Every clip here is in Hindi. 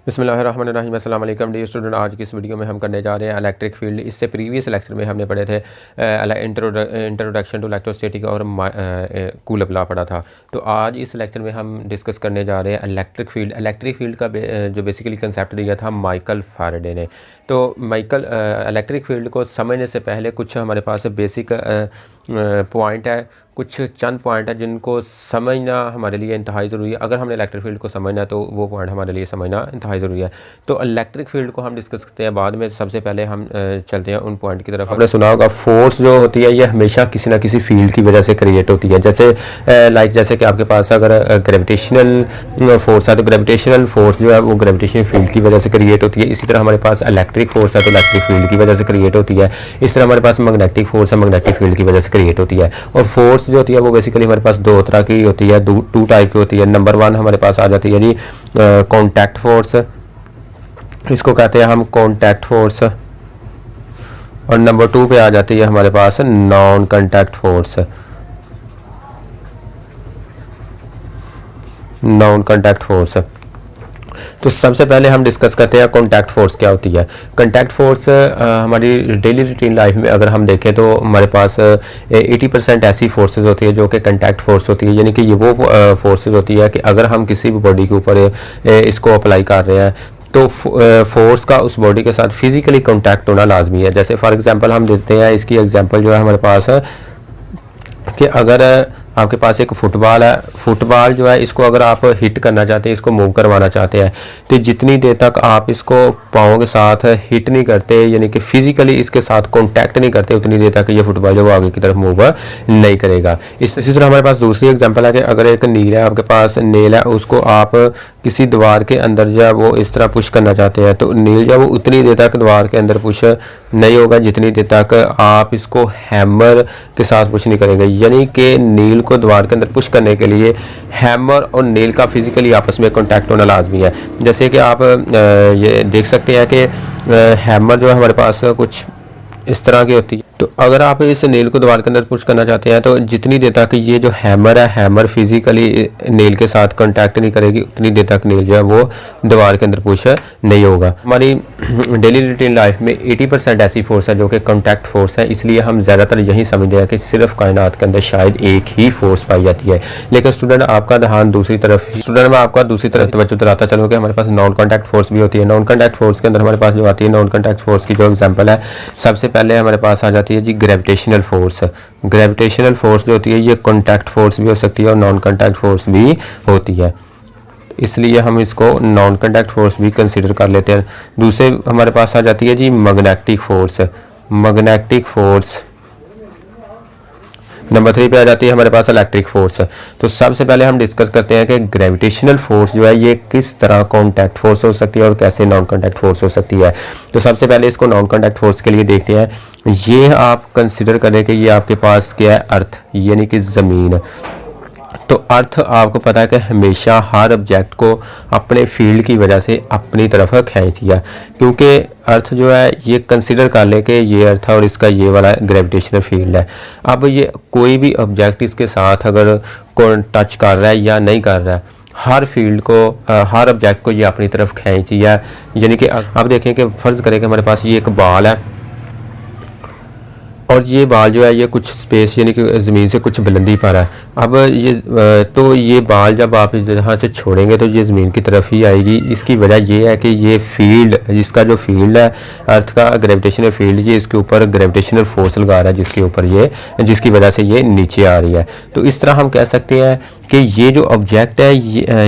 बिस्मिल्लाहिर्रहमानिर्रहीम अस्सलाम वालेकुम डियर स्टूडेंट। आज की इस वीडियो में हम करने जा रहे हैं इलेक्ट्रिक फील्ड। इससे प्रीवियस लेक्चर में हमने पढ़े थे इंट्रोडक्शन टू इलेक्ट्रोस्टैटिक और कूलअप लॉ पढ़ा था। तो आज इस लेक्चर में हम डिस्कस करने जा रहे हैं इलेक्ट्रिक फील्ड। इलेक्ट्रिक फील्ड का जो बेसिकली कंसेप्ट दिया था माइकल फैराडे ने। तो इलेक्ट्रिक फील्ड को समझने से पहले कुछ हमारे पास बेसिक पॉइंट है, कुछ चंद पॉइंट है जिनको समझना हमारे लिए इंतहाई ज़रूरी है। अगर हमने इलेक्ट्रिक फील्ड को समझना है तो वो पॉइंट हमारे लिए समझना इंतहाई ज़रूरी है। तो इलेक्ट्रिक फील्ड को हम डिस्कस करते हैं बाद में। सबसे पहले हम चलते हैं उन पॉइंट की तरफ। आपने सुना होगा फोर्स जो होती है ये हमेशा किसी ना किसी फील्ड की वजह से क्रिएट होती है। जैसे कि आपके पास अगर ग्रेविटेशनल फोर्स है तो ग्रेविटेशनल फोर्स जो है वो ग्रेविटेशनल फील्ड की वजह से क्रिएट होती है। इसी तरह हमारे पास इलेक्ट्रिक फोर्स है तो इलेक्ट्रिक फील्ड की वजह से क्रिएट होती है। इस तरह हमारे पास मैग्नेटिक फोर्स है, मैग्नेटिक फील्ड की वजह से क्रिएट होती है। और फोर्स जो होती है वो बेसिकली हमारे पास दो तरह की होती है, टू टाइप की होती है। नंबर वन हमारे पास आ जाती है जी कॉन्टैक्ट फोर्स, इसको कहते हैं हम कॉन्टैक्ट फोर्स। और नंबर टू पे आ जाती है हमारे पास non contact force. Non contact force. तो सबसे पहले हम डिस्कस करते हैं कॉन्टैक्ट फोर्स क्या होती है। कॉन्टैक्ट फोर्स हमारी डेली रूटीन लाइफ में अगर हम देखें तो हमारे पास 80% ऐसी फोर्सेस होती है जो कि कॉन्टैक्ट फोर्स होती है। यानी कि ये वो फोर्सेस होती है कि अगर हम किसी भी बॉडी के ऊपर इसको अप्लाई कर रहे हैं तो फोर्स का उस बॉडी के साथ फिजिकली कॉन्टैक्ट होना लाजमी है। जैसे फॉर एग्जांपल हम देते हैं, इसकी एग्जांपल जो है हमारे पास है कि अगर आपके पास एक फुटबॉल है, फुटबॉल जो है इसको अगर आप हिट करना चाहते हैं, इसको मूव करवाना चाहते हैं, तो जितनी देर तक आप इसको पाँव के साथ हिट नहीं करते यानी कि फिजिकली इसके साथ कांटेक्ट नहीं करते उतनी देर तक ये फुटबॉल जो वो आगे की तरफ मूव नहीं करेगा। इसी तरह हमारे पास दूसरी एग्जांपल है कि अगर एक नील है, आपके पास नेल है, उसको आप किसी दीवार के अंदर जो है वो इस तरह पुश करना चाहते हैं तो नील जो वो उतनी देर तक दीवार के अंदर पुश नहीं होगा जितनी देर तक आप इसको हैमर के साथ पुश नहीं करेंगे। यानी कि नील को दीवार के अंदर पुश करने के लिए हैमर और नेल का फिजिकली आपस में कांटेक्ट होना लाजमी है। जैसे कि आप ये देख सकते हैं कि हैमर जो है हमारे पास कुछ इस तरह की होती है। तो अगर आप इस नेल को दीवार के अंदर पुश करना चाहते हैं तो जितनी देर तक ये जो हैमर है, हैमर फिजिकली नेल के साथ कांटेक्ट नहीं करेगी उतनी देर तक नेल जो है वो दीवार के अंदर पुश नहीं होगा। हमारी डेली रूटीन लाइफ में 80% ऐसी फोर्स है जो कि कांटेक्ट फोर्स है, इसलिए हम ज़्यादातर यही समझते हैं कि सिर्फ कायनात के अंदर शायद एक ही फोर्स पाई जाती है। लेकिन स्टूडेंट आपका ध्यान दूसरी तरफ तवज्जो दिलाता चलो कि हमारे पास नॉन कॉन्टैक्ट फोर्स भी होती है। नॉन कॉन्टैक्ट फोर्स के अंदर हमारे पास जो आती है, नॉन कॉन्टैक्ट फोर्स की जो एग्जाम्पल है, सबसे पहले हमारे पास आ जाती है जी ग्रेविटेशनल फोर्स। ग्रेविटेशनल फोर्स जो होती है ये कॉन्टैक्ट फोर्स भी हो सकती है और नॉन कॉन्टैक्ट फोर्स भी होती है, इसलिए हम इसको नॉन कॉन्टैक्ट फोर्स भी कंसीडर कर लेते हैं। दूसरे हमारे पास आ जाती है जी magnetic force. Magnetic force number 3 पे आ जाती है हमारे पास इलेक्ट्रिक फोर्स। तो सबसे पहले हम डिस्कस करते हैं कि ग्रेविटेशनल फोर्स जो है ये किस तरह कॉन्टैक्ट फोर्स हो सकती है और कैसे नॉन कॉन्टैक्ट फोर्स हो सकती है। तो सबसे पहले इसको नॉन कॉन्टैक्ट फोर्स के लिए देखते हैं। ये आप कंसिडर करें कि ये आपके पास क्या है, अर्थ यानी कि ज़मीन। तो अर्थ आपको पता है कि हमेशा हर ऑब्जेक्ट को अपने फील्ड की वजह से अपनी तरफ खींचती है, क्योंकि अर्थ जो है ये कंसिडर कर ले कि ये अर्थ है और इसका ये वाला ग्रेविटेशनल फील्ड है। अब ये कोई भी ऑब्जेक्ट इसके साथ अगर टच कर रहा है या नहीं कर रहा है, हर फील्ड को हर ऑब्जेक्ट को ये अपनी तरफ खींचती है। यानी कि आप देखें कि फ़र्ज़ करें कि हमारे पास ये एक बॉल है और ये बाल जो है ये कुछ स्पेस यानी कि ज़मीन से कुछ बुलंदी पर है। अब ये बाल जब आप इस जगह से छोड़ेंगे तो ये ज़मीन की तरफ ही आएगी। इसकी वजह ये है कि ये फील्ड, इसका जो फील्ड है अर्थ का ग्रेविटेशनल फील्ड, ये इसके ऊपर ग्रेविटेशनल फोर्स लगा रहा है जिसकी वजह से ये नीचे आ रही है। तो इस तरह हम कह सकते हैं कि ये जो ऑब्जेक्ट है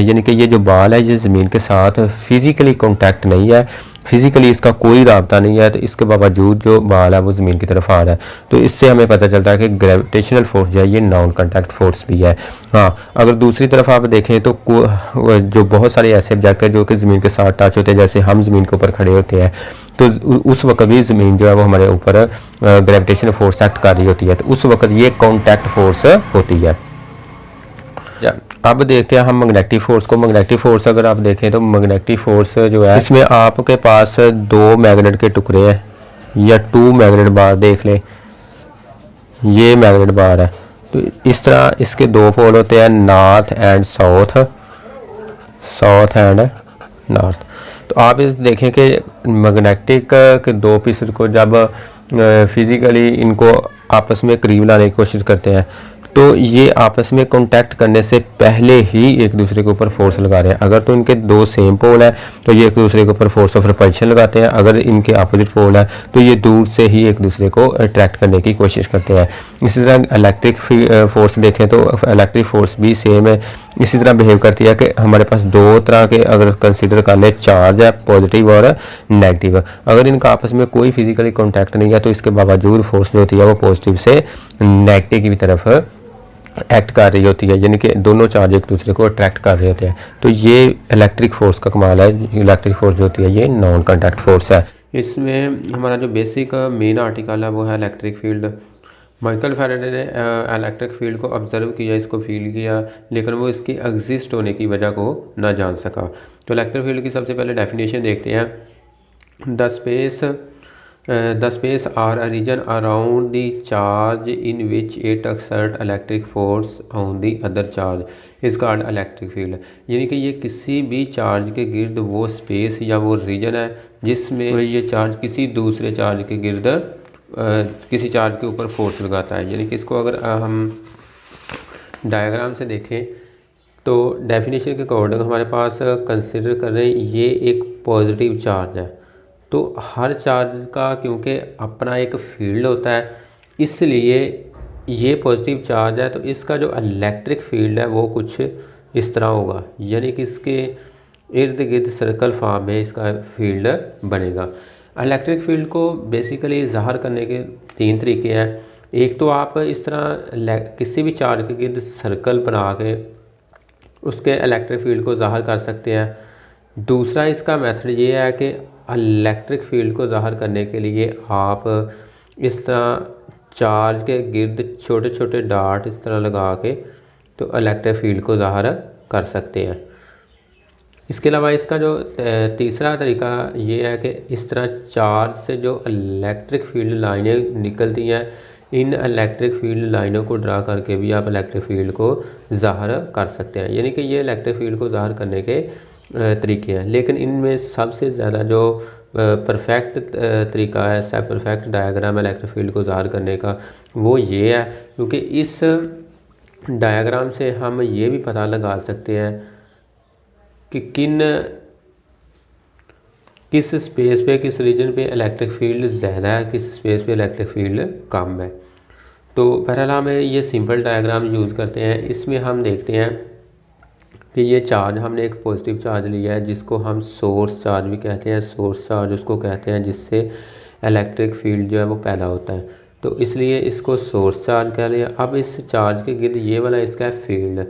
यानी कि ये जो बाल है ये ज़मीन के साथ फिज़िकली कॉन्टैक्ट नहीं है, फिज़िकली इसका कोई राब्ता नहीं है, तो इसके बावजूद जो बाल है वो ज़मीन की तरफ आ रहा है। तो इससे हमें पता चलता है कि ग्रेविटेशनल फोर्स जो है ये नॉन कॉन्टैक्ट फोर्स भी है। हाँ, अगर दूसरी तरफ आप देखें तो जो बहुत सारे ऐसे ऑब्जेक्ट है जो कि ज़मीन के साथ टच होते हैं, जैसे हम ज़मीन के ऊपर खड़े होते हैं तो उस वक्त भी ज़मीन जो है वो हमारे ऊपर ग्रेविटेशनल फोर्स एक्ट कर रही होती है, तो उस वक्त ये कॉन्टैक्ट फोर्स होती है। अब देखते हैं हम मैग्नेटिक फोर्स को। मैग्नेटिक फोर्स अगर आप देखें तो मैग्नेटिक फोर्स जो है इसमें आपके पास दो मैग्नेट के टुकड़े हैं या टू मैग्नेट बार देख लें, ये मैग्नेट बार है। तो इस तरह इसके दो पोल होते हैं, north and south, south and north. तो आप इस देखें कि मैग्नेटिक के दो पीस को जब फिज़िकली इनको आपस में करीब लाने की कोशिश करते हैं तो ये आपस में कांटेक्ट करने से पहले ही एक दूसरे के ऊपर फोर्स लगा रहे हैं। अगर तो इनके दो सेम पोल है तो ये एक दूसरे के ऊपर फोर्स ऑफ रिपल्शन लगाते हैं, अगर इनके अपोजिट पोल है तो ये दूर से ही एक दूसरे को अट्रैक्ट करने की कोशिश करते हैं। इसी तरह इलेक्ट्रिक फोर्स देखें तो इलेक्ट्रिक फोर्स भी सेम है, इसी तरह बिहेव करती है कि हमारे पास दो तरह के अगर कंसिडर कर ले चार्ज है, पॉजिटिव और नेगेटिव। अगर इनका आपस में कोई फिजिकली कॉन्टैक्ट नहीं है तो इसके बावजूद फोर्स जो होती है वो पॉजिटिव से नेगेटिव की तरफ एक्ट कर रही होती है, यानी कि दोनों चार्ज एक दूसरे को अट्रैक्ट कर रहे होते हैं। तो ये इलेक्ट्रिक फोर्स का कमाल है। इलेक्ट्रिक फोर्स जो होती है ये नॉन कॉन्टैक्ट फोर्स है। इसमें हमारा जो बेसिक मेन आर्टिकल है वो है इलेक्ट्रिक फील्ड। माइकल फैराडे ने इलेक्ट्रिक फील्ड को ऑब्जर्व किया, इसको फील किया, लेकिन वो इसकी एग्जिस्ट होने की वजह को ना जान सका। तो इलेक्ट्रिक फील्ड की सबसे पहले डेफिनेशन देखते हैं। The space are a region around the charge in which it exert electric force on the other charge is called electric field. यानी कि ये किसी भी चार्ज के गिर्द वो स्पेस या वो रीजन है जिसमें ये चार्ज किसी दूसरे चार्ज के गिर्द किसी चार्ज के ऊपर फोर्स लगाता है। यानी कि इसको अगर हम डायग्राम से देखें तो डेफिनेशन के अकॉर्डिंग हमारे पास कंसिडर कर रहे हैं ये एक पॉजिटिव चार्ज है। तो हर चार्ज का क्योंकि अपना एक फील्ड होता है, इसलिए ये पॉजिटिव चार्ज है तो इसका जो इलेक्ट्रिक फील्ड है वो कुछ इस तरह होगा, यानी कि इसके इर्द गिर्द सर्कल फॉर्म में इसका फील्ड बनेगा। इलेक्ट्रिक फील्ड को बेसिकली ज़ाहिर करने के तीन तरीके हैं। एक तो आप इस तरह किसी भी चार्ज के गिर्द सर्कल बना के उसके इलेक्ट्रिक फील्ड को ज़ाहिर कर सकते हैं। दूसरा इसका मेथड ये है कि इलेक्ट्रिक फील्ड को ज़ाहिर करने के लिए आप इस तरह चार्ज के गिर्द छोटे छोटे डार्ट इस तरह लगा के तो इलेक्ट्रिक फील्ड को ज़ाहिर कर सकते हैं। इसके अलावा इसका जो तीसरा तरीका ये है कि इस तरह चार्ज से जो इलेक्ट्रिक फील्ड लाइनें निकलती हैं, इन इलेक्ट्रिक फील्ड लाइनों को ड्रा करके भी आप इलेक्ट्रिक फील्ड को ज़ाहिर कर सकते हैं। यानी कि ये इलेक्ट्रिक फील्ड को ज़ाहिर करने के तरीके हैं। लेकिन इनमें सबसे ज़्यादा जो परफेक्ट तरीका है, सब परफेक्ट डायग्राम इलेक्ट्रिक फील्ड को ज़ाहिर करने का वो ये है, क्योंकि इस डायग्राम से हम ये भी पता लगा सकते हैं कि किस स्पेस पे, किस रीजन पे इलेक्ट्रिक फील्ड ज़्यादा है, किस स्पेस पे इलेक्ट्रिक फील्ड कम है। तो बहरहाल हम ये सिंपल डायग्राम यूज़ करते हैं। इसमें हम देखते हैं कि ये चार्ज हमने एक पॉजिटिव चार्ज लिया है जिसको हम सोर्स चार्ज भी कहते हैं। सोर्स चार्ज उसको कहते हैं जिससे इलेक्ट्रिक फील्ड जो है वो पैदा होता है, तो इसलिए इसको सोर्स चार्ज कह लिया। अब इस चार्ज के गिर्द ये वाला इसका है फील्ड।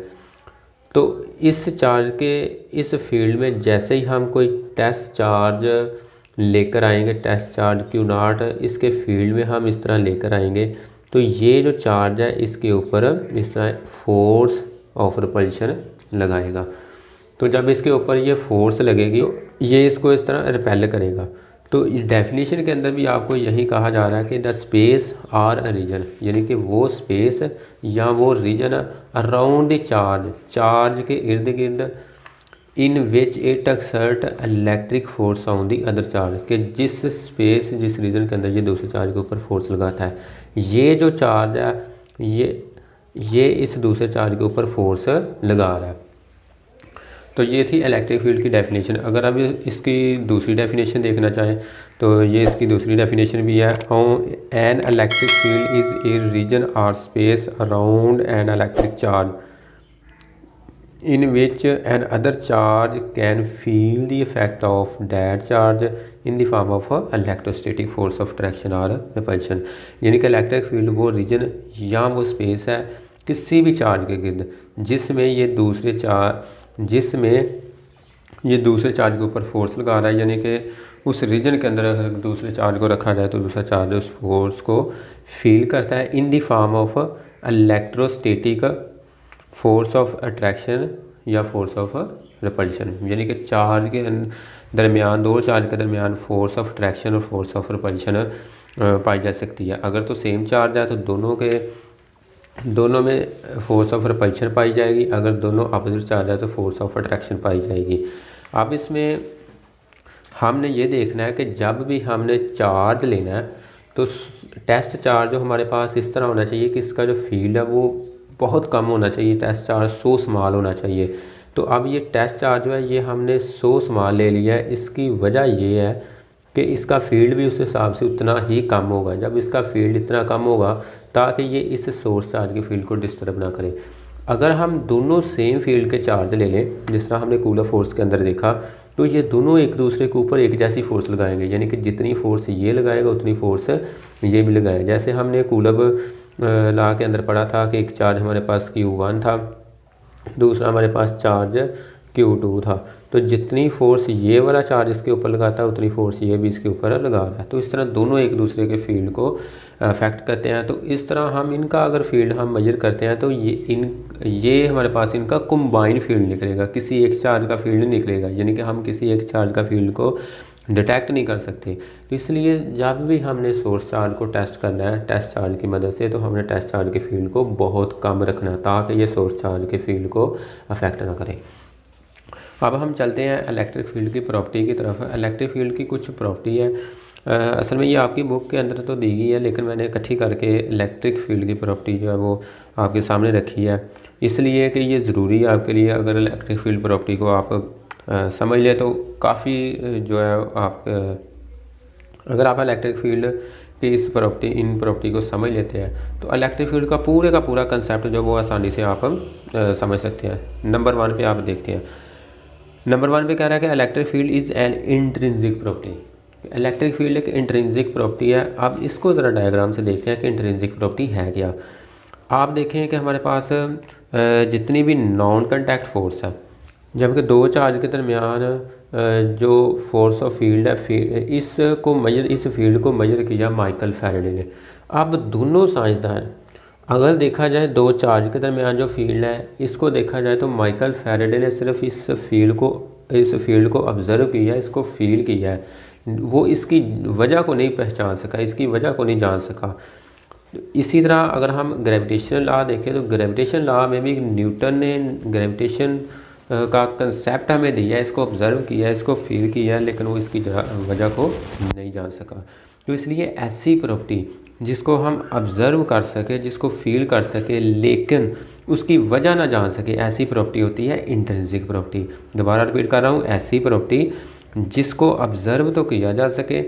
तो इस चार्ज के इस फील्ड में जैसे ही हम कोई टेस्ट चार्ज लेकर आएंगे, टेस्ट चार्ज Q0 इसके फील्ड में हम इस तरह लेकर आएंगे, तो ये जो चार्ज है इसके ऊपर इस तरह फोर्स ऑफ रिपल्शन लगाएगा। तो जब इसके ऊपर ये फोर्स लगेगी तो ये इसको इस तरह रिपेल करेगा। तो डेफिनेशन के अंदर भी आपको यही कहा जा रहा है कि the space are a region, यानी कि वो स्पेस या वो region around the charge, charge के इर्द गिर्द, in which it exert electric force on the other charge, के जिस स्पेस जिस रीजन के अंदर ये दूसरे चार्ज के ऊपर फोर्स लगाता है, ये जो चार्ज है ये इस दूसरे चार्ज के ऊपर फोर्स लगा रहा है। तो ये थी इलेक्ट्रिक फील्ड की डेफिनेशन। अगर अब इसकी दूसरी डेफिनेशन देखना चाहें तो ये इसकी दूसरी डेफिनेशन भी है। An electric field is a region और space around an electric charge in which an other charge can feel the effect of that charge in the form of electrostatic force of attraction और रिपल्शन। यानी कि इलेक्ट्रिक फील्ड वो रीजन या वो स्पेस है किसी भी चार्ज के गिर्द जिसमें ये दूसरे चार्ज के ऊपर फोर्स लगा रहा है, यानी कि उस रीजन के अंदर दूसरे चार्ज को रखा जाए तो दूसरा चार्ज उस फोर्स को फील करता है इन the form of electrostatic force of attraction या फोर्स ऑफ रिपल्शन। यानी कि चार्ज के दरमियान, दो चार्ज के दरमियान फोर्स ऑफ अट्रैक्शन और फोर्स ऑफ रिपल्शन पाई जा सकती है। अगर तो सेम चार्ज है तो दोनों में फोर्स ऑफ रिपल्शन पाई जाएगी, अगर दोनों अपोजिट चार्ज है तो फोर्स ऑफ अट्रैक्शन पाई जाएगी। अब इसमें हमने ये देखना है कि जब भी हमने चार्ज लेना है तो टेस्ट चार्ज जो हमारे पास इस तरह होना चाहिए कि इसका जो फील्ड है वो बहुत कम होना चाहिए, टेस्ट चार्ज 100 स्मॉल होना चाहिए। तो अब ये टेस्ट चार्ज जो है ये हमने 100 स्मॉल ले लिया है। इसकी वजह ये है कि इसका फील्ड भी उस हिसाब से उतना ही कम होगा। जब इसका फील्ड इतना कम होगा ताकि ये इस सोर्स चार्ज के फील्ड को डिस्टर्ब ना करे। अगर हम दोनों सेम फील्ड के चार्ज ले लें, जिस तरह हमने कूलर फोर्स के अंदर देखा, तो ये दोनों एक दूसरे के ऊपर एक जैसी फोर्स लगाएंगे, यानी कि जितनी फोर्स ये लगाएगा उतनी फोर्स ये भी लगाएगा। जैसे हमने कूलब लॉ के अंदर पढ़ा था कि एक चार्ज हमारे पास Q1 था, दूसरा हमारे पास चार्ज Q2 था, तो जितनी फोर्स ये वाला चार्ज इसके ऊपर लगाता है उतनी फोर्स ये भी इसके ऊपर लगा रहा है। तो इस तरह दोनों एक दूसरे के फील्ड को अफेक्ट करते हैं। तो इस तरह हम इनका अगर फील्ड हम मेजर करते हैं तो ये हमारे पास इनका कंबाइन फील्ड निकलेगा, किसी एक चार्ज का फील्ड निकलेगा, यानी कि हम किसी एक चार्ज का फील्ड को डिटेक्ट नहीं कर सकते। तो इसलिए जब भी हमने सोर्स चार्ज को टेस्ट करना है टेस्ट चार्ज की मदद से, तो हमने टेस्ट चार्ज के फील्ड को बहुत कम रखना है ताकि ये सोर्स चार्ज के फील्ड को अफेक्ट ना करें। अब हम चलते हैं इलेक्ट्रिक फील्ड की प्रॉपर्टी की तरफ। इलेक्ट्रिक फील्ड की कुछ प्रॉपर्टी है, असल में ये आपकी बुक के अंदर तो दी गई है, लेकिन मैंने इकट्ठी करके इलेक्ट्रिक फील्ड की प्रॉपर्टी जो है वो आपके सामने रखी है, इसलिए कि ये ज़रूरी है आपके लिए। अगर इलेक्ट्रिक फील्ड प्रॉपर्टी को आप समझ लें तो काफ़ी जो है आप अगर आप इलेक्ट्रिक फील्ड की इन प्रॉपर्टी को समझ लेते हैं तो इलेक्ट्रिक फील्ड का पूरा कंसेप्ट जो वो आसानी से आप समझ सकते हैं। नंबर 1 पे आप देखते हैं, नंबर 1 पे कह रहा है कि electric field is an intrinsic property. Electric field एक इंट्रिंसिक प्रॉपर्टी है। अब इसको ज़रा डायग्राम से देखते हैं कि इंट्रिंसिक प्रॉपर्टी है क्या। आप देखें कि हमारे पास जितनी भी नॉन कॉन्टैक्ट फोर्स है, जबकि दो चार्ज के दरमियान जो फोर्स ऑफ फील्ड है, इस फील्ड को मेजर किया माइकल फैराडे ने। अब दोनों साइंसदान, अगर देखा जाए दो चार्ज के दरमियान जो फील्ड है इसको देखा जाए तो माइकल फैराडे ने सिर्फ इस फील्ड को ऑब्ज़र्व किया, इसको फील किया है, वो इसकी वजह को नहीं पहचान सका, इसकी वजह को नहीं जान सका। इसी तरह अगर हम ग्रेविटेशनल लॉ देखें तो ग्रेविटेशन लॉ में भी न्यूटन ने ग्रेविटेशन का कंसेप्ट हमें दिया है, इसको ऑब्ज़र्व किया है, इसको फील किया है, लेकिन वो इसकी वजह को नहीं जान सका। तो इसलिए ऐसी प्रॉपर्टी जिसको हम ऑब्ज़र्व कर सके, जिसको फील कर सके, लेकिन उसकी वजह ना जान सके, ऐसी प्रॉपर्टी होती है इंट्रिंसिक प्रॉपर्टी। दोबारा रिपीट कर रहा हूँ, ऐसी प्रॉपर्टी जिसको ऑब्ज़र्व तो किया जा सके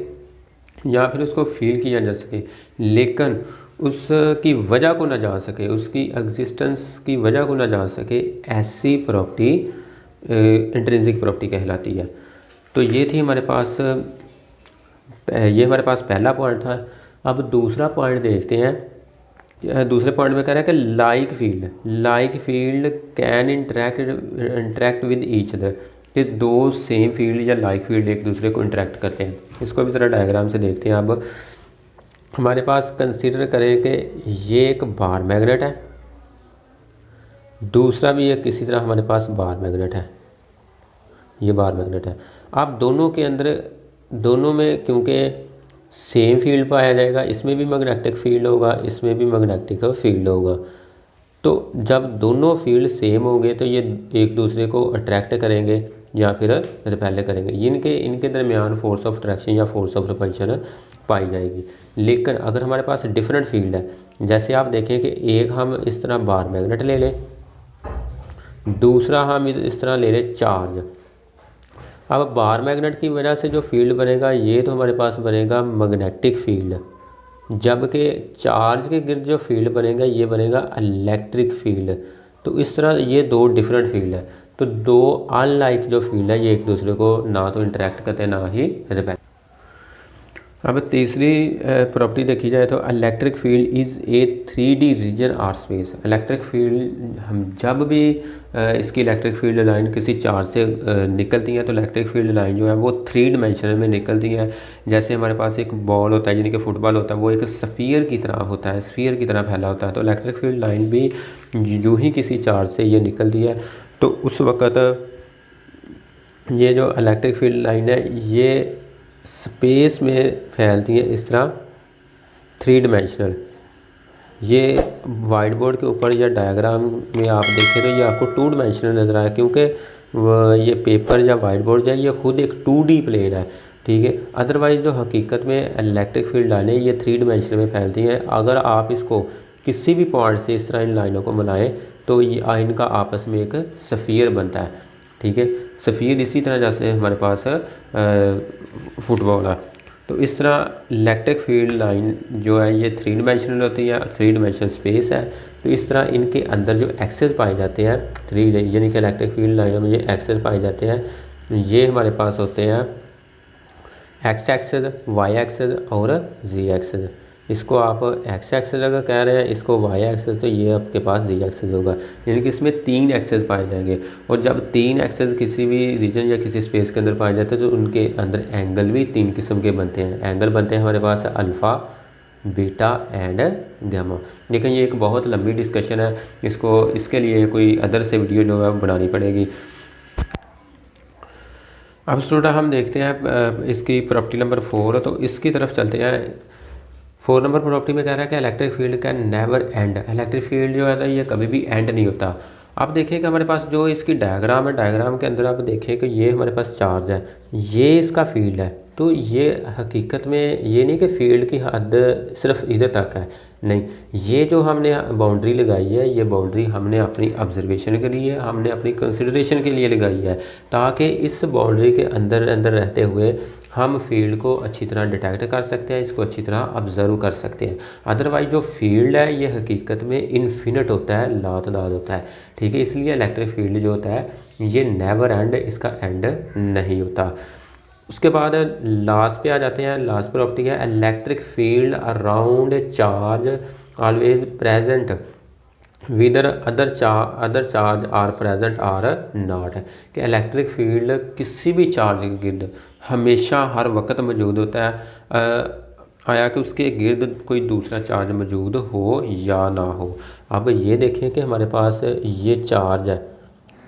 या फिर उसको फील किया जा सके, लेकिन उसकी वजह को ना जान सके, उसकी एग्जिस्टेंस की वजह को ना जान सके, ऐसी प्रॉपर्टी इंट्रिंसिक प्रॉपर्टी कहलाती है। तो ये थी हमारे पास पहला पॉइंट था। अब दूसरा पॉइंट देखते हैं। दूसरे पॉइंट में कह रहा है कि like field can interact with each other, कि दो सेम फील्ड या लाइक फील्ड एक दूसरे को इंटरेक्ट करते हैं। इसको भी ज़रा डायग्राम से देखते हैं। अब हमारे पास कंसीडर करें कि ये एक बार मैग्नेट है, दूसरा भी एक किसी तरह हमारे पास बार मैग्नेट है, ये बार मैग्नेट है। अब दोनों में क्योंकि सेम फील्ड पाया जाएगा, इसमें भी मैग्नेटिक फील्ड होगा, इसमें भी मैग्नेटिक फील्ड होगा। तो जब दोनों फील्ड सेम होंगे तो ये एक दूसरे को अट्रैक्ट करेंगे या फिर रिपेल करेंगे। इनके दरमियान फोर्स ऑफ अट्रैक्शन या फोर्स ऑफ रिपल्शन पाई जाएगी। लेकिन अगर हमारे पास डिफरेंट फील्ड है, जैसे आप देखें कि एक हम इस तरह बार मैग्नेट ले लें, दूसरा हम इस तरह ले लें चार्ज। अब बार मैग्नेट की वजह से जो फील्ड बनेगा ये तो हमारे पास बनेगा मैग्नेटिक फील्ड, जबकि चार्ज के गिर्द जो फील्ड बनेगा ये बनेगा इलेक्ट्रिक फील्ड। तो इस तरह ये दो डिफरेंट फील्ड है। तो दो अनलाइक जो फील्ड है ये एक दूसरे को ना तो इंटरेक्ट करते ना ही रिपेल। अब तीसरी प्रॉपर्टी देखी जाए तो electric field is a 3D region or space. Electric field हम जब भी इसकी इलेक्ट्रिक फील्ड लाइन किसी चार्ज से निकलती है तो इलेक्ट्रिक फील्ड लाइन जो है वो 3 डायमेंशन में निकलती है। जैसे हमारे पास एक बॉल होता है, यानी कि फुटबॉल होता है, वो एक स्फीयर की तरह होता है, स्फीयर की तरह फैला होता है। तो इलेक्ट्रिक फील्ड लाइन भी यूँ ही किसी चार्ज से ये निकलती है तो उस वक़्त ये जो इलेक्ट्रिक फील्ड लाइन है ये स्पेस में फैलती है इस तरह 3 डायमेंशनल। ये वाइट बोर्ड के ऊपर या डायग्राम में आप देखें तो ये आपको 2 डायमेंशनल नज़र आया, क्योंकि ये पेपर या वाइट बोर्ड है ये खुद एक 2D प्लेन है, ठीक है। अदरवाइज़ जो हकीकत में इलेक्ट्रिक फील्ड लाइनें ये 3 डिमेंशन में फैलती हैं। अगर आप इसको किसी भी पॉइंट से इस तरह इन लाइनों को बनाएं तो ये इनका आपस में एक सफ़ियर बनता है, ठीक है। सफ़ियर इसी तरह जैसे हमारे पास फुटबॉल है, तो इस तरह इलेक्ट्रिक फील्ड लाइन जो है ये 3 डिमेंशनल होती है, 3 डिमेंशनल स्पेस है। तो इस तरह इनके अंदर जो एक्सेस पाए जाते हैं 3 यानी कि इलेक्ट्रिक फील्ड लाइनों में ये एक्सेस पाए जाते हैं, ये हमारे पास होते हैं एक्स एक्सेस, वाई एक्सेस और जी एक्सेस। इसको आप एक्स एक्सेस अगर कह रहे हैं, इसको वाई एक्सेस, तो ये आपके पास जी एक्सेस होगा। यानी कि इसमें 3 एक्सेस पाए जाएंगे, और जब 3 एक्सेस किसी भी रीजन या किसी स्पेस के अंदर पाए जाते हैं तो उनके अंदर एंगल भी 3 किस्म के बनते हैं। एंगल बनते हैं हमारे पास अल्फ़ा, बीटा एंड गामा। लेकिन ये एक बहुत लंबी डिस्कशन है, इसके लिए कोई अदर से वीडियो जो है बनानी पड़ेगी। अब स्टूडेंट हम देखते हैं इसकी प्रॉपर्टी नंबर 4, तो इसकी तरफ चलते हैं। 4 नंबर प्रॉपर्टी में कह रहा है कि electric field can never and. Electric field जो है ना ये कभी भी एंड नहीं होता। अब देखिए कि हमारे पास जो इसकी डायग्राम है, डायग्राम के अंदर आप देखें कि ये हमारे पास चार्ज है, ये इसका फील्ड है। तो ये हकीकत में ये नहीं कि फील्ड की हद सिर्फ इधर तक है, नहीं, ये जो हमने बाउंड्री लगाई है ये बाउंड्री हमने अपनी ऑब्जर्वेशन के लिए, हमने अपनी कंसिडरेशन के लिए लगाई है, ताकि इस बाउंड्री के अंदर अंदर रहते हुए हम फील्ड को अच्छी तरह डिटेक्ट कर सकते हैं, इसको अच्छी तरह ऑब्जर्व कर सकते हैं। अदरवाइज जो फील्ड है ये हकीकत में इनफिनिट होता है, लातदाद होता है, ठीक है। इसलिए इलेक्ट्रिक फील्ड जो होता है ये नेवर एंड, इसका एंड नहीं होता। उसके बाद लास्ट पे आ जाते हैं। लास्ट प्रॉपर्टी है electric field around charge always present whether other charge are present or not. कि इलेक्ट्रिक फील्ड किसी भी चार्ज के गिर्द हमेशा हर वक्त मौजूद होता है, आया कि उसके गिर्द कोई दूसरा चार्ज मौजूद हो या ना हो। अब ये देखें कि हमारे पास ये चार्ज है,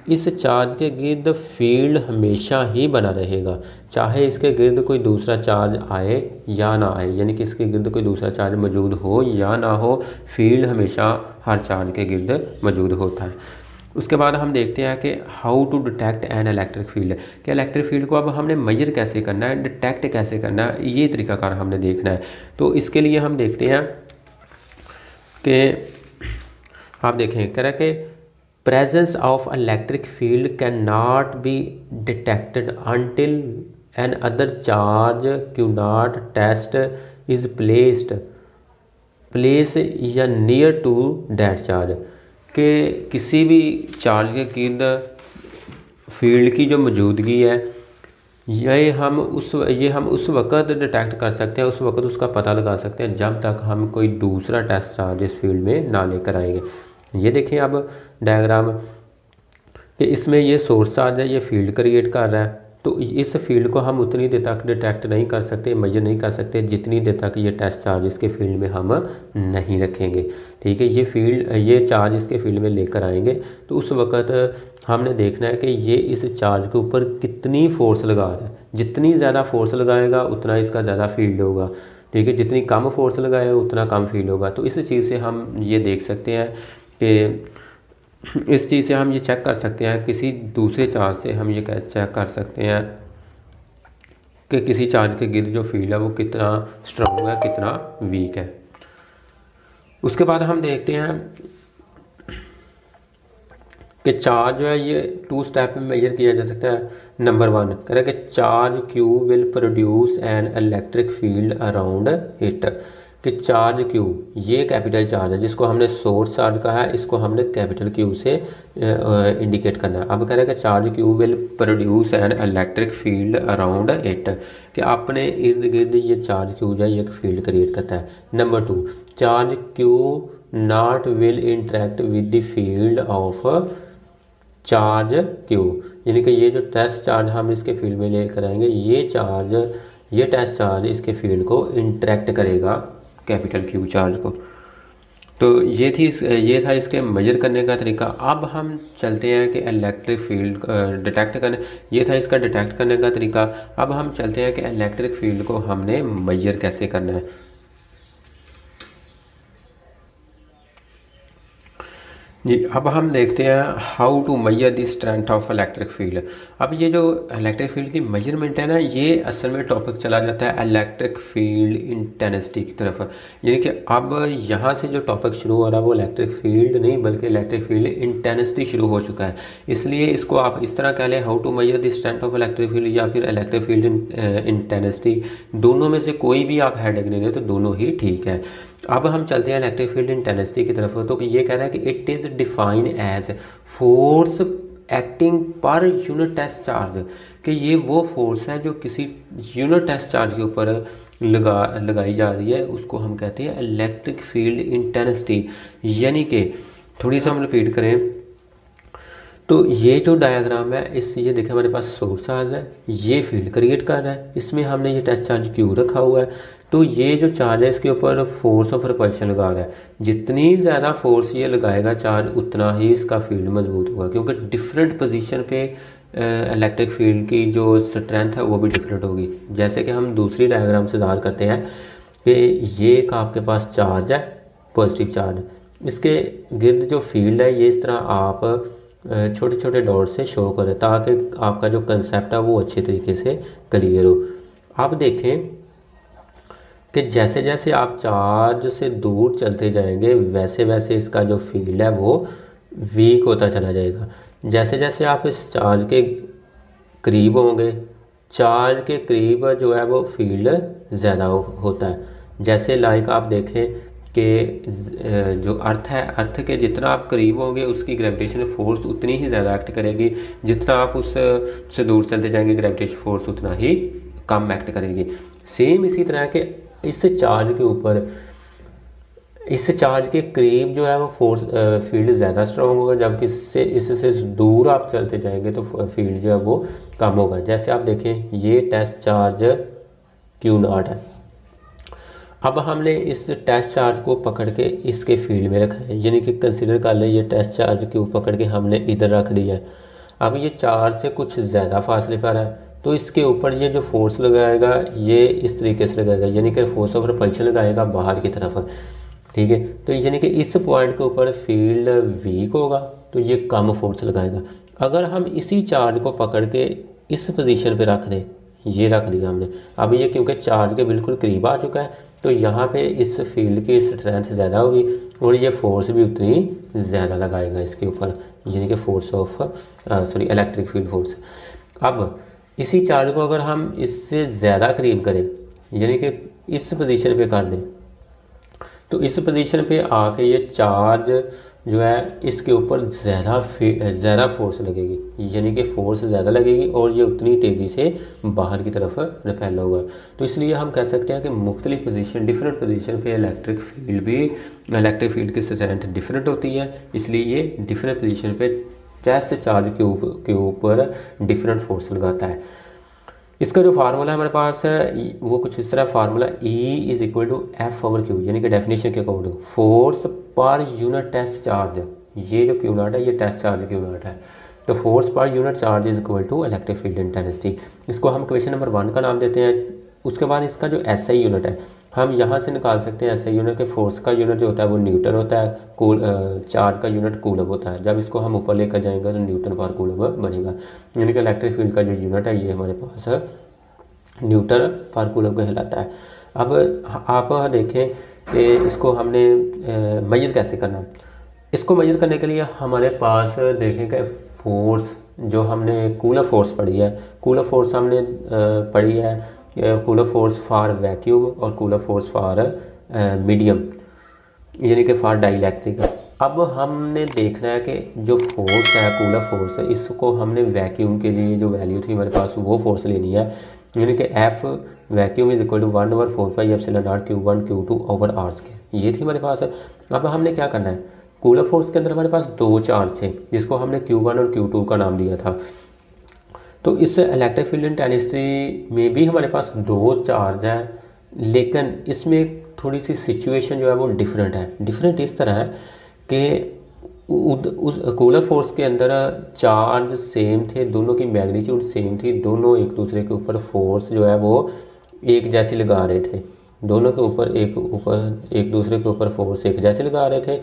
इस चार्ज के गिर्द फील्ड हमेशा ही बना रहेगा, चाहे इसके गिर्द कोई दूसरा चार्ज आए या ना आए, यानी कि इसके गिर्द कोई दूसरा चार्ज मौजूद हो या ना हो, फील्ड हमेशा हर चार्ज के गिर्द मौजूद होता है। उसके बाद हम देखते हैं कि how to detect an electric field, कि इलेक्ट्रिक फील्ड को अब हमने मेजर कैसे करना है, डिटेक्ट कैसे करना है, ये तरीकाकार हमने देखना है। तो इसके लिए हम देखते हैं कि आप देखें कह रहा है कि presence of electric field cannot be detected until an other charge q naught test is placed या near to that charge। कि किसी भी चार्ज के गिर्द फील्ड की जो मौजूदगी है ये हम उस वक़्त डिटेक्ट कर सकते हैं, उस वक़्त उसका पता लगा सकते हैं जब तक हम कोई दूसरा टेस्ट चार्ज इस फील्ड में ना लेकर आएंगे। ये देखिए अब डायग्राम कि इसमें ये सोर्स चार्ज है, ये फील्ड क्रिएट कर रहा है, तो इस फील्ड को हम उतनी देर तक डिटेक्ट नहीं कर सकते, मेजर नहीं कर सकते जितनी देर तक ये टेस्ट चार्ज इसके फील्ड में हम नहीं रखेंगे, ठीक है। ये चार्ज इसके फील्ड में लेकर आएंगे तो उस वक़्त हमने देखना है कि ये इस चार्ज के ऊपर कितनी फोर्स लगा रहा है। जितनी ज़्यादा फोर्स लगाएगा उतना इसका ज़्यादा फील्ड होगा, ठीक है। जितनी कम फोर्स लगाएगा उतना कम फील्ड होगा। तो इस चीज़ से हम ये देख सकते हैं कि इस चीज़ से हम ये चेक कर सकते हैं, किसी दूसरे चार्ज से हम ये चेक कर सकते हैं कि किसी चार्ज के गिर्द जो फील्ड है वो कितना स्ट्रॉन्ग है, कितना वीक है। उसके बाद हम देखते हैं कि चार्ज जो है ये 2 स्टेप में मेजर किया जा सकता है। नंबर 1 कह रहा है कि charge Q will produce an electric field around it. कि चार्ज Q ये कैपिटल चार्ज है जिसको हमने सोर्स चार्ज कहा है, इसको हमने कैपिटल Q से इंडिकेट करना है। अब कह रहा है कि charge Q will produce an electric field around it, कि अपने इर्द गिर्द ये चार्ज Q जो है एक फील्ड क्रिएट करता है। Number 2 charge Q not will interact with the field of charge Q, यानी कि ये जो टेस्ट चार्ज हम इसके फील्ड में लेकर आएंगे ये टेस्ट चार्ज इसके फील्ड को इंटरेक्ट करेगा कैपिटल Q चार्ज को। तो ये था इसके मेजर करने का तरीका। अब हम चलते हैं कि इलेक्ट्रिक फील्ड डिटेक्ट करने, ये था इसका डिटेक्ट करने का तरीका। अब हम चलते हैं कि इलेक्ट्रिक फील्ड को हमने मेजर कैसे करना है। जी, अब हम देखते हैं how to measure the strength of electric field. अब ये जो इलेक्ट्रिक फील्ड की मेजरमेंट है ना, ये असल में टॉपिक चला जाता है इलेक्ट्रिक फील्ड इंटेंसिटी की तरफ। यानी कि अब यहाँ से जो टॉपिक शुरू हो रहा है वो इलेक्ट्रिक फील्ड नहीं बल्कि इलेक्ट्रिक फील्ड इंटेंसिटी शुरू हो चुका है। इसलिए इसको आप इस तरह कह लें, how to measure the strength of electric field या फिर इलेक्ट्रिक फील्ड इंटेंसिटी। दोनों में से कोई भी आप हेडिंग ले लें तो दोनों ही ठीक है। अब हम चलते हैं इलेक्ट्रिक फील्ड इंटेंसिटी की तरफ। तो ये कह रहा है कि it is define as force acting per unit test charge, कि ये वो फोर्स है जो किसी यूनिट टेस्ट चार्ज के ऊपर लगाई जा रही है, उसको हम कहते हैं इलेक्ट्रिक फील्ड इंटेंसिटी। यानी कि थोड़ी सा हम रिपीट करें तो ये जो डायग्राम है, इस ये देखें हमारे पास सोर्स चार्ज है, ये फील्ड क्रिएट कर रहा है, इसमें हमने ये टेस्ट चार्ज क्यू रखा हुआ है। तो ये जो चार्ज है इसके ऊपर फोर्स ऑफ रिपल्शन लगा रहा है। जितनी ज़्यादा फोर्स ये लगाएगा चार्ज उतना ही इसका फील्ड मजबूत होगा, क्योंकि डिफरेंट पोजीशन पे इलेक्ट्रिक फील्ड की जो स्ट्रेंथ है वो भी डिफरेंट होगी। जैसे कि हम दूसरी डायग्राम से ज़ाहिर करते हैं कि ये एक आपके पास चार्ज है, पॉजिटिव चार्ज, इसके गिर्द जो फील्ड है ये इस तरह आप छोटे छोटे डॉट से शो करें ताकि आपका जो कंसेप्ट है वो अच्छे तरीके से क्लियर हो। आप देखें कि जैसे जैसे आप चार्ज से दूर चलते जाएंगे वैसे वैसे इसका जो फील्ड है वो वीक होता चला जाएगा। जैसे जैसे आप इस चार्ज के करीब होंगे, चार्ज के करीब जो है वो फील्ड ज़्यादा होता है। जैसे लाइक आप देखें कि जो अर्थ है, अर्थ के जितना आप करीब होंगे उसकी ग्रेविटेशन फोर्स उतनी ही ज़्यादा एक्ट करेगी, जितना आप उससे दूर चलते जाएंगे ग्रेविटेशन फोर्स उतना ही कम एक्ट करेगी। सेम इसी तरह के इस चार्ज के ऊपर, इस चार्ज के करीब जो है वो फोर्स फील्ड ज़्यादा स्ट्रॉन्ग होगा, जबकि इससे दूर आप चलते जाएंगे तो फील्ड जो है वो कम होगा। जैसे आप देखें ये टेस्ट चार्ज Q0 है। अब हमने इस टेस्ट चार्ज को पकड़ के इसके फील्ड में रखा है, यानी कि कंसीडर कर ले ये टेस्ट चार्ज को पकड़ के हमने इधर रख दिया है। अब ये चार्ज से कुछ ज़्यादा फासले पर है तो इसके ऊपर ये जो फोर्स लगाएगा ये इस तरीके से लगाएगा, यानी कि फोर्स ऑफ रिपल्शन लगाएगा बाहर की तरफ। ठीक है, तो यानी कि इस पॉइंट के ऊपर फील्ड वीक होगा तो ये कम फोर्स लगाएगा। अगर हम इसी चार्ज को पकड़ के इस पोजीशन पे रख दें, ये रख दिया हमने, अब ये क्योंकि चार्ज के बिल्कुल करीब आ चुका है तो यहाँ पे इस फील्ड की स्ट्रेंथ ज़्यादा होगी और ये फोर्स भी उतनी ज़्यादा लगाएगा इसके ऊपर, यानी कि force of electric field force. अब इसी चार्ज को अगर हम इससे ज़्यादा करीब करें, यानी कि इस पोजीशन पे कर दें, तो इस पोजीशन पे आके ये चार्ज जो है इसके ऊपर ज़्यादा फोर्स लगेगी, यानी कि फोर्स ज़्यादा लगेगी और ये उतनी तेज़ी से बाहर की तरफ रिपेल होगा। तो इसलिए हम कह सकते हैं कि मुख्तलिफ पोजीशन, डिफरेंट पोजीशन पे इलेक्ट्रिक फील्ड की स्ट्रेंथ डिफरेंट होती है, इसलिए ये डिफरेंट पोजीशन पे टेस्ट चार्ज के ऊपर डिफरेंट फोर्स लगाता है। इसका जो फार्मूला हमारे पास है वो कुछ इस तरह formula E is equal to F/Q, यानी कि डेफिनेशन के according force per unit test charge, ये जो Q0 है ये टेस्ट चार्ज Q0 है, तो force per unit charge is equal to electric field intensity. इसको हम क्वेश्चन नंबर 1 का नाम देते हैं। उसके बाद इसका जो SI यूनिट है हम यहाँ से निकाल सकते हैं। SI यूनिट के फोर्स का यूनिट जो होता है वो न्यूटन होता है, चार्ज का यूनिट कूलम होता है। जब इसको हम ऊपर लेकर जाएंगे तो न्यूटन पर कूलम बनेगा, यानी कि इलेक्ट्रिक फील्ड का जो यूनिट है ये हमारे पास न्यूटन पर कूलम कहलाता है। अब आप देखें कि इसको हमने मेजर कैसे करना। इसको मेजर करने के लिए हमारे पास देखें कि फोर्स जो हमने कूलर फोर्स पढ़ी है, कूलर फोर्स हमने पढ़ी है, कूलर फोर्स फॉर वैक्यूम और कूलर फोर्स फॉर मीडियम, यानी कि फॉर डाइलेक्ट्रिक। अब हमने देखना है कि जो फोर्स है कूलर फोर्स है, इसको हमने वैक्यूम के लिए जो वैल्यू थी हमारे पास वो फोर्स लेनी है, यानी कि F vacuum is equal to 1/4πε0 Q1 Q2 over R²। ये थी हमारे पास। अब हमने क्या करना है, कूलर फोर्स के अंदर हमारे पास 2 चार्ज थे जिसको हमने Q1 और Q2 का नाम दिया था। तो इस इलेक्ट्रिक फील्ड इंटेंसिटी में भी हमारे पास 2 चार्ज हैं, लेकिन इसमें थोड़ी सी सिचुएशन जो है वो डिफरेंट है। डिफरेंट इस तरह है कि उस कूलर फोर्स के अंदर चार्ज सेम थे, दोनों की मैग्नीट्यूड सेम थी, दोनों एक दूसरे के ऊपर फोर्स जो है वो एक जैसी लगा रहे थे, दोनों के ऊपर एक दूसरे के ऊपर फोर्स एक जैसे लगा रहे थे।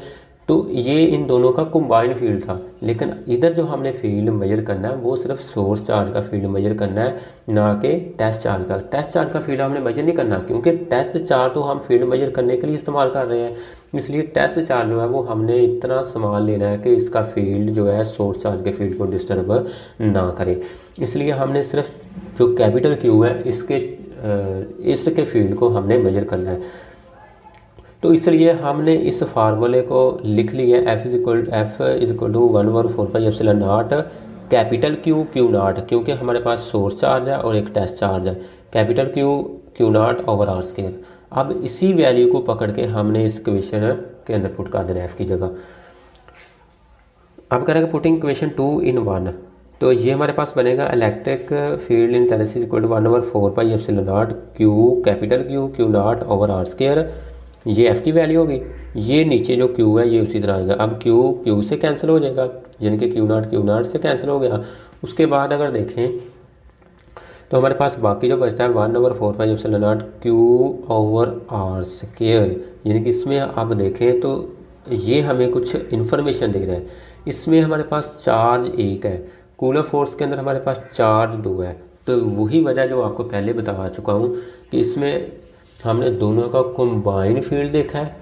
तो ये इन दोनों का कंबाइंड फील्ड था, लेकिन इधर जो हमने फील्ड मेजर करना है वो सिर्फ सोर्स चार्ज का फील्ड मेजर करना है, ना कि टेस्ट चार्ज का। टेस्ट चार्ज का फील्ड हमने मेजर नहीं करना, क्योंकि टेस्ट चार्ज तो हम फील्ड मेजर करने के लिए इस्तेमाल कर रहे हैं, इसलिए टेस्ट चार्ज जो है वो हमने इतना सामान लेना है कि इसका फील्ड जो है सोर्स चार्ज के फील्ड को डिस्टर्ब ना करे। इसलिए हमने सिर्फ जो कैपिटल क्यू है इसके फील्ड को हमने मेजर करना है। तो इसलिए हमने इस फार्मूले को लिख लिया, F is equal to 1/4πε0 capital Q naught, क्योंकि हमारे पास सोर्स चार्ज है और एक टेस्ट चार्ज है, capital Q naught over R square. अब इसी वैल्यू को पकड़ के हमने इस इक्वेशन के अंदर पुट कर देना है F की जगह। अब करेंगे पुटिंग इक्वेशन 2 in 1, तो ये हमारे पास बनेगा electric field intensity is equal to 1/4πε0 Q capital Q naught over R square. ये F की वैल्यू होगी, ये नीचे जो Q है ये उसी तरह आएगा। अब Q से कैंसिल हो जाएगा, यानी कि क्यू नॉट से कैंसिल हो गया। उसके बाद अगर देखें तो हमारे पास बाकी जो बचता है 1/4πε0 क्यू ओवर आर स्क्वायर, यानी कि इसमें आप देखें तो ये हमें कुछ इन्फॉर्मेशन दे रहा है। इसमें हमारे पास चार्ज 1 है, कूलर फोर्स के अंदर हमारे पास चार्ज 2 है। तो वही वजह जो आपको पहले बता चुका हूँ कि इसमें हमने दोनों का कंबाइंड फील्ड देखा है,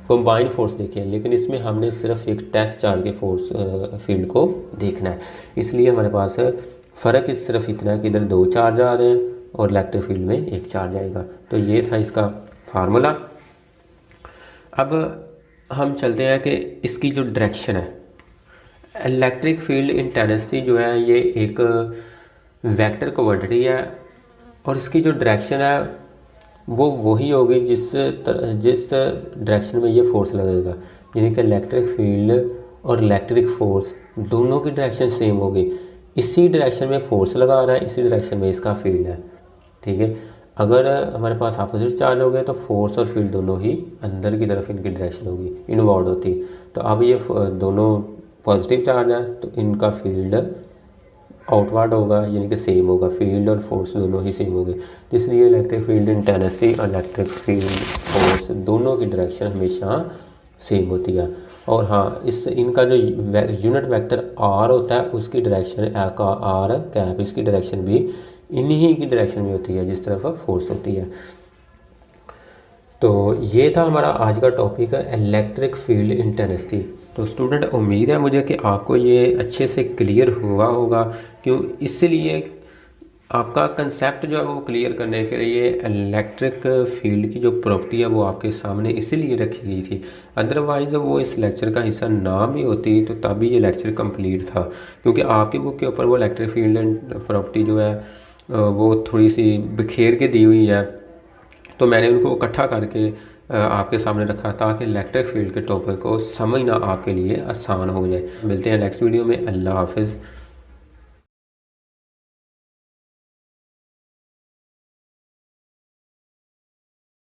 कंबाइंड फोर्स देखी है, लेकिन इसमें हमने सिर्फ एक टेस्ट चार्ज के फोर्स फील्ड को देखना है। इसलिए हमारे पास फ़र्क सिर्फ इतना है कि इधर 2 चार्ज आ रहे हैं और इलेक्ट्रिक फील्ड में 1 चार्ज आएगा। तो ये था इसका फार्मूला। अब हम चलते हैं कि इसकी जो डायरेक्शन है, इलेक्ट्रिक फील्ड इन टेनेसी जो है ये एक वेक्टर क्वांटिटी है और इसकी जो डायरेक्शन है वो वही होगी जिस डायरेक्शन में ये फोर्स लगेगा, यानी कि इलेक्ट्रिक फील्ड और इलेक्ट्रिक फोर्स दोनों की डायरेक्शन सेम होगी। इसी डायरेक्शन में फोर्स लगा रहा है, इसी डायरेक्शन में इसका फील्ड है, ठीक है। अगर हमारे पास अपोजिट चार्ज हो गए तो फोर्स और फील्ड दोनों ही अंदर की तरफ इनकी डायरेक्शन होगी, इनवर्ड होती। तो अब ये दोनों पॉजिटिव चार्ज है तो इनका फील्ड आउटवर्ड होगा, यानी कि सेम होगा, फील्ड और फोर्स दोनों ही सेम होंगे। इसलिए इलेक्ट्रिक फील्ड इन टेनेसी और इलेक्ट्रिक फील्ड फोर्स दोनों की डायरेक्शन हमेशा सेम होती है। और हाँ, इनका जो यूनिट वेक्टर आर होता है उसकी डायरेक्शन आर कैप, इसकी डायरेक्शन भी इन्हीं की डायरेक्शन में होती है जिस तरफ फोर्स होती है। तो ये था हमारा आज का टॉपिक इलेक्ट्रिक फील्ड इंटेंसिटी। तो स्टूडेंट, उम्मीद है मुझे कि आपको ये अच्छे से क्लियर हुआ होगा, क्यों इसलिए आपका कंसेप्ट जो है वो क्लियर करने के लिए इलेक्ट्रिक फील्ड की जो प्रॉपर्टी है वो आपके सामने इसीलिए रखी गई थी। अदरवाइज़ वो इस लेक्चर का हिस्सा ना भी होती तो तभी ये लेक्चर कंप्लीट था, क्योंकि आपकी बुक के ऊपर वो इलेक्ट्रिक फील्ड एंड प्रॉपर्टी जो है वो थोड़ी सी बिखेर के दी हुई है, तो मैंने उनको इकट्ठा करके आपके सामने रखा ताकि इलेक्ट्रिक फील्ड के टॉपिक को समझना आपके लिए आसान हो जाए। मिलते हैं नेक्स्ट वीडियो में। अल्लाह हाफिज़।